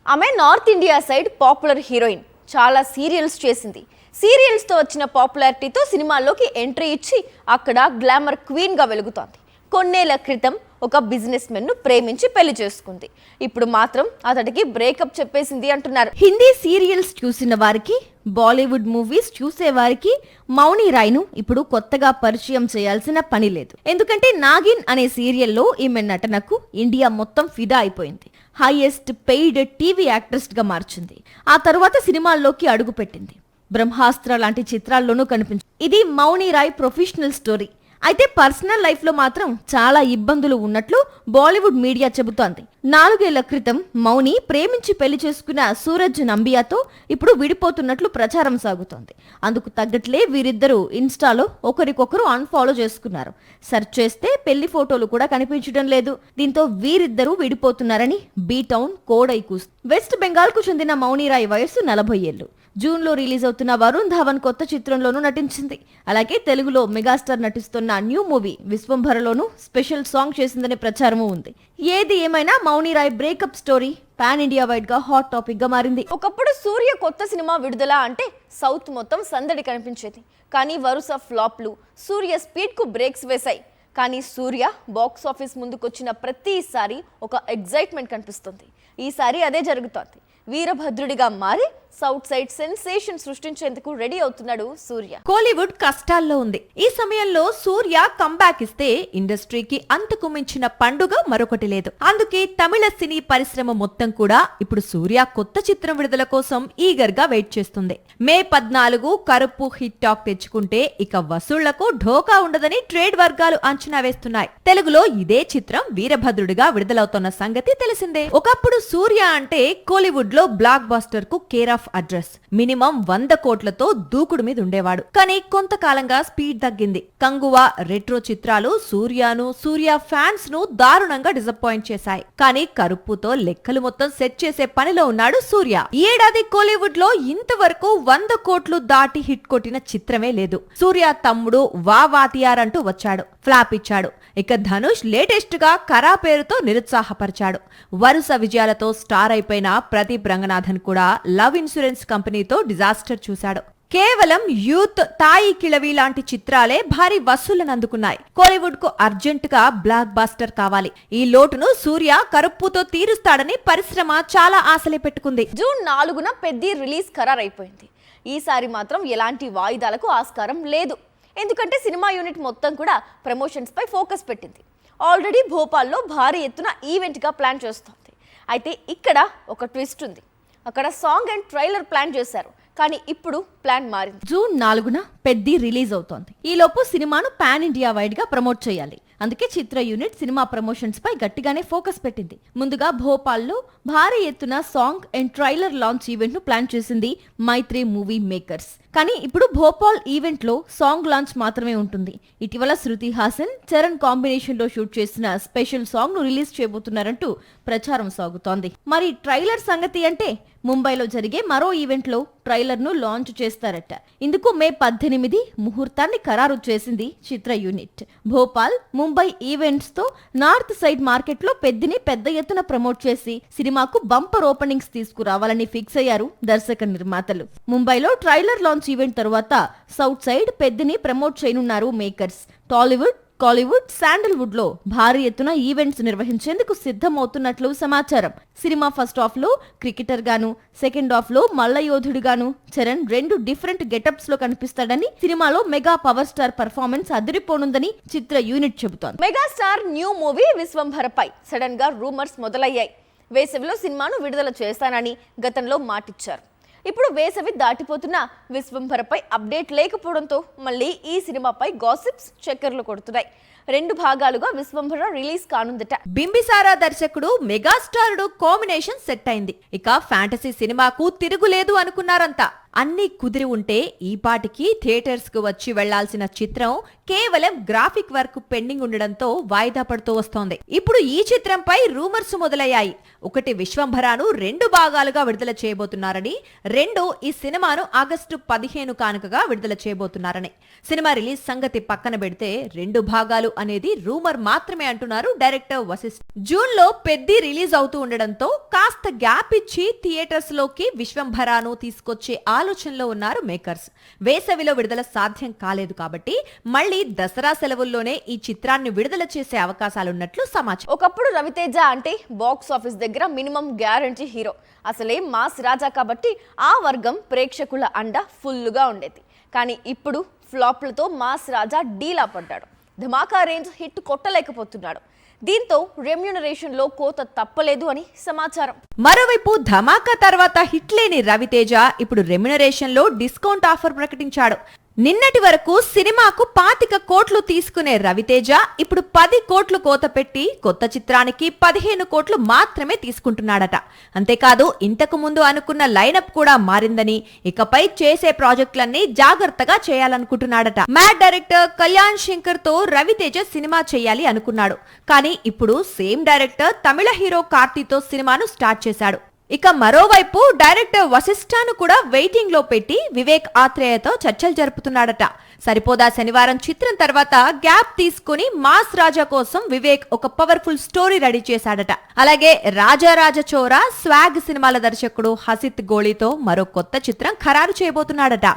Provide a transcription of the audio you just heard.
ఆమె north India side popular heroine. చాలా serials చేసింది. సీరియల్స్ తో వచ్చిన పాపులారిటీతో సినిమాల్లోకి ఎంట్రీ ఇచ్చి అక్కడ గ్లామర్ క్వీన్ గా వెలుగుతోంది. కొన్నేళ్ల క్రితం ఒక బిజినెస్ మెన్ ను ప్రేమించి పెళ్లి చేసుకుంది. ఇప్పుడు మాత్రం అతడికి బ్రేకప్ చెప్పేసింది అంటున్నారు. హిందీ సీరియల్స్ చూసిన వారికి, బాలీవుడ్ మూవీస్ చూసే వారికి మౌని రాయ్ను ఇప్పుడు కొత్తగా పరిచయం చేయాల్సిన పని లేదు. ఎందుకంటే నాగిన్ అనే సీరియల్లో ఈమె నటనకు ఇండియా మొత్తం ఫిదా అయిపోయింది. హైయెస్ట్ పెయిడ్ టీవీ యాక్ట్రెస్ గా మార్చింది. ఆ తరువాత సినిమాల్లోకి అడుగుపెట్టింది. బ్రహ్మాస్త్ర లాంటి చిత్రాల్లోనూ కనిపించింది. ఇది మౌని రాయ్ ప్రొఫెషనల్ స్టోరీ. అయితే పర్సనల్ లైఫ్ లో మాత్రం చాలా ఇబ్బందులు ఉన్నట్లు బాలీవుడ్ మీడియా చెబుతోంది. 4 ఏళ్ల క్రితం మౌని ప్రేమించి పెళ్లి చేసుకున్న సూరజ్ నంబియాతో ఇప్పుడు విడిపోతున్నట్లు ప్రచారం సాగుతోంది. అందుకు తగ్గట్లే వీరిద్దరూ ఇన్స్టాలో ఒకరికొకరు అన్ఫాలో చేసుకున్నారు. సెర్చ్ చేస్తే పెళ్లి ఫోటోలు కూడా కనిపించడం లేదు. దీంతో వీరిద్దరూ విడిపోతున్నారని బీ టౌన్ కోడై కూస్తుంది. వెస్ట్ బెంగాల్ కు చెందిన మౌని రాయ్ వయసు 40 ఏళ్లు. జూన్ లో రిలీజ్ అవుతున్న వరుణ్ ధావన్ కొత్త చిత్రంలోనూ నటించింది. అలాగే తెలుగులో మెగాస్టార్ నటిస్తున్న న్యూ మూవీ విశ్వంభరలోనూ స్పెషల్ సాంగ్ చేసిందనే ప్రచారమూ ఉంది. ఏది ఏమైనా Mouni Roy breakup story pan India wide గా హాట్ టాపిక్ గా మారింది. ఒకప్పుడు సూర్య కొత్త సినిమా విడుదల అంటే సౌత్ మొత్తం సందడి కనిపించేది. కానీ వరుస ఫ్లాప్లు సూర్య స్పీడ్ కు బ్రేక్స్ వేశాయి. కానీ సూర్య బాక్స్ ఆఫీస్ ముందుకొచ్చిన ప్రతిసారి ఒక ఎగ్జైట్మెంట్ కనిపిస్తుంది. ఈసారి అదే జరుగుతోంది. వీరభద్రుడిగా మారి సౌత్ సైడ్ సెన్సేషన్ సృష్టించేందుకు రెడీ అవుతున్నాడు సూర్య. కోలీవుడ్ కష్టాల్లో ఉంది. ఈ సమయంలో సూర్య కంబ్యాక్ ఇస్తే ఇండస్ట్రీకి అంతకు మించిన పండుగ మరొకటి లేదు. అందుకే తమిళ సినీ పరిశ్రమ మొత్తం కూడా ఇప్పుడు సూర్య కొత్త చిత్రం విడుదల కోసం ఈగర్ గా వెయిట్ చేస్తుంది. మే 14 కరుపు హిట్ టాక్ తెచ్చుకుంటే ఇక వసూళ్లకు ఢోకా ఉండదని ట్రేడ్ వర్గాలు అంచనా వేస్తున్నాయి. తెలుగులో ఇదే చిత్రం వీరభద్రుడిగా విడుదలవుతున్న సంగతి తెలిసిందే. ఒకప్పుడు సూర్య అంటే కోలీవుడ్ లో బ్లాక్ బాస్టర్ కు కేర్ ఆఫ్ అడ్రస్. మినిమం 100 కోట్లతో దూకుడు మీద ఉండేవాడు. కానీ కొంతకాలంగా స్పీడ్ తగ్గింది. కంగువా, రెట్రో చిత్రాలు సూర్యను, సూర్య ఫ్యాన్స్ ను దారుణంగా డిసప్పాయింట్ చేశాయి. కానీ కరుప్పుతో లెక్కలు మొత్తం సెట్ చేసే పనిలో ఉన్నాడు సూర్య. ఈ ఏడాది కోలీవుడ్ లో ఇంతవరకు 100 కోట్లు దాటి హిట్ కొట్టిన చిత్రమే లేదు. సూర్య తమ్ముడు వాతియార్ అంటూ వచ్చాడు, ఫ్లాప్ ఇచ్చాడు. ఇక ధనుష్ లేటెస్ట్ గా కరా పేరుతో నిరుత్సాహపరిచాడు. వరుస విజయాలతో స్టార్ అయిపోయిన ప్రదీప్ రంగనాథన్ కూడా లవ్ ఇన్సూరెన్స్ కంపెనీతో డిజాస్టర్ చూశాడు. కేవలం యూత్, తాయి కిళవి లాంటి చిత్రాలే భారీ వసూళ్లను అందుకున్నాయి. కోలీవుడ్ కు అర్జెంట్ గా బ్లాక్ బాస్టర్ కావాలి. ఈ లోటును సూర్య కరుప్పుతో తీరుస్తాడని పరిశ్రమ చాలా ఆశలే పెట్టుకుంది. జూన్ 4న పెద్ది రిలీజ్ ఖరారైపోయింది. ఈసారి మాత్రం ఎలాంటి వాయిదాలకు ఆస్కారం లేదు. ఎందుకంటే సినిమా యూనిట్ మొత్తం కూడా ప్రమోషన్స్ పై ఫోకస్ పెట్టింది. ఆల్రెడీ భోపాల్లో భారీ ఎత్తున ఈవెంట్ గా ప్లాన్ చేస్తోంది. అయితే ఇక్కడ ఒక ట్విస్ట్ ఉంది. అక్కడ సాంగ్ అండ్ ట్రైలర్ ప్లాన్ చేశారు. కానీ ఇప్పుడు ప్లాన్ మారింది. జూన్ 4న పెద్ది రిలీజ్ అవుతోంది. ఈ లోపు సినిమాను పాన్ ఇండియా వైడ్ గా ప్రమోట్ చేయాలి. అందుకే చిత్ర యూనిట్ సినిమా ప్రమోషన్స్ పై గట్టిగానే ఫోకస్ పెట్టింది. ముందుగా భోపాల్లో భారీ ఎత్తున song and trailer launch event ను ప్లాన్ చేసింది మైత్రి మూవీ మేకర్స్. కానీ ఇప్పుడు భోపాల్ ఈవెంట్ లో సాంగ్ లాంచ్ మాత్రమే ఉంటుంది. ఇటీవల శృతి హాసన్, చరణ్ కాంబినేషన్ లో షూట్ చేసిన స్పెషల్ సాంగ్ ను రిలీజ్ చేయబోతున్నారంటూ ప్రచారం సాగుతోంది. మరి ట్రైలర్ సంగతి అంటే ముంబైలో జరిగే మరో ఈవెంట్ లో ట్రైలర్ ను లాంచ్ చేస్తారట. ఇందుకు మే 18 ముహూర్తాన్ని ఖరారు చేసింది చిత్ర యూనిట్. భోపాల్, ముంబై ఈవెంట్స్ తో నార్త్ సైడ్ మార్కెట్ లో పెద్దిని పెద్ద ఎత్తున ప్రమోట్ చేసి సినిమాకు బంపర్ ఓపెనింగ్స్ తీసుకురావాలని ఫిక్స్ అయ్యారు దర్శక నిర్మాతలు. ముంబైలో ట్రైలర్ లాంచ్ ఈవెంట్ తరువాత సౌత్ సైడ్ పెద్దిని ప్రమోట్ చేయనున్నారు మేకర్స్. టాలీవుడ్, కాలీవుడ్, శాండల్వుడ్ లో భారీ ఎత్తున ఈవెంట్స్ నిర్వహించేందుకు సిద్ధమవుతున్నట్లు సమాచారం. సినిమా ఫస్ట్ హాఫ్ లో క్రికెటర్ గాను, సెకండ్ హాఫ్ లో మల్ల యోధుడిగాను చరణ్ 2 డిఫరెంట్ గెటప్స్ లో కనిపిస్తాడని, సినిమాలో మెగా పవర్ స్టార్ పర్ఫార్మెన్స్ అదిరిపోనుందని చిత్ర యూనిట్ చెబుతోంది. మెగాస్టార్ న్యూ మూవీ విశ్వంభరపై సడన్ గా రూమర్స్ మొదలయ్యాయి. వేసవిలో సినిమాను విడుదల చేస్తానని గతంలో మాటిచ్చారు. ఇప్పుడు వేసవి దాటిపోతున్న విశ్వంభరపై అప్డేట్ లేకపోవడంతో మళ్ళీ ఈ సినిమాపై గాసిప్స్ చక్కర్లు కొడుతున్నాయి. 2 భాగాలుగా విశ్వంభర రిలీజ్ కానుందట. బింబిసారా దర్శకుడు మెగాస్టారుడు కాంబినేషన్ సెట్ అయింది. ఇక ఫ్యాంటసీ సినిమాకు తిరుగులేదు అనుకున్నారంతా. అన్ని కుదిరి ఉంటే ఈ పాటికి థియేటర్స్ కు వచ్చి వెళ్లాల్సిన చిత్రం కేవలం గ్రాఫిక్ వర్క్ పెండింగ్ ఉండడంతో వాయిదా పడుతూ వస్తోంది. ఇప్పుడు ఈ చిత్రంపై రూమర్స్ మొదలయ్యాయి. ఒకటి, విశ్వంభరాను 2 భాగాలుగా విడుదల చేయబోతున్నారని, 2 ఈ సినిమాను ఆగస్టు 15 కానుకగా విడుదల చేయబోతున్నారని. సినిమా రిలీజ్ సంగతి పక్కన పెడితే 2 భాగాలు అనేది రూమర్ మాత్రమే అంటున్నారు డైరెక్టర్ వశిష్ఠ. జూన్ లో పెద్ది రిలీజ్ అవుతూ ఉండడంతో కాస్త గ్యాప్ ఇచ్చి థియేటర్స్ లోకి విశ్వంభరాను తీసుకొచ్చే ఆలోచనలో ఉన్నారు మేకర్స్. వేసవిలో విడుదల సాధ్యం కాలేదు కాబట్టి మళ్ళీ దసరా సెలవుల్లోనే ఈ చిత్రాన్ని విడుదల చేసే అవకాశాలున్నట్లు సమాచారం. ఒకప్పుడు రవితేజ అంటే బాక్స్ ఆఫీస్ దగ్గర మినిమం గ్యారంటీ హీరో. అసలే మాస్ రాజా కాబట్టి ఆ వర్గం ప్రేక్షకుల అండ ఫుల్లుగా ఉండేది. కానీ ఇప్పుడు ఫ్లాప్లతో మాస్ రాజా డీలా పడ్డాడు. ధమాకా రేంజ్ హిట్ కొట్టలేకపోతున్నాడు. దీంతో రెమ్యూనరేషన్ లో కోత తప్పలేదు అని సమాచారం. మరోవైపు ధమాకా తర్వాత హిట్ లేని రవితేజ ఇప్పుడు రెమ్యూనరేషన్ లో డిస్కౌంట్ ఆఫర్ ప్రకటించాడు. నిన్నటి వరకు సినిమాకు 25 కోట్లు తీసుకునే రవితేజ ఇప్పుడు 10 కోట్లు కోత పెట్టి కొత్త చిత్రానికి 15 కోట్లు మాత్రమే తీసుకుంటున్నాడట. అంతేకాదు ఇంతకు ముందు అనుకున్న లైనప్ కూడా మారిందని, ఇకపై చేసే ప్రాజెక్టులన్నీ జాగ్రత్తగా చేయాలనుకుంటున్నాడట. మ్యాడ్ డైరెక్టర్ కళ్యాణ్ శంకర్ తో రవితేజ సినిమా చేయాలి అనుకున్నాడు. కానీ ఇప్పుడు సేమ్ డైరెక్టర్ తమిళ హీరో కార్తీతో సినిమాను స్టార్ట్ చేశాడు. ఇక మరోవైపు డైరెక్టర్ వశిష్ఠను కూడా వెయిటింగ్ లో పెట్టి వివేక్ ఆత్రేయతో చర్చలు జరుపుతున్నాడట. సరిపోదా శనివారం చిత్రం తర్వాత గ్యాప్ తీసుకుని మాస్ రాజా కోసం వివేక్ ఒక పవర్ఫుల్ స్టోరీ రెడీ చేశాడట. అలాగే రాజారాజ చోరా స్వాగ్ సినిమాల దర్శకుడు హసిత్ గోళీతో మరో కొత్త చిత్రం ఖరారు చేయబోతున్నాడట.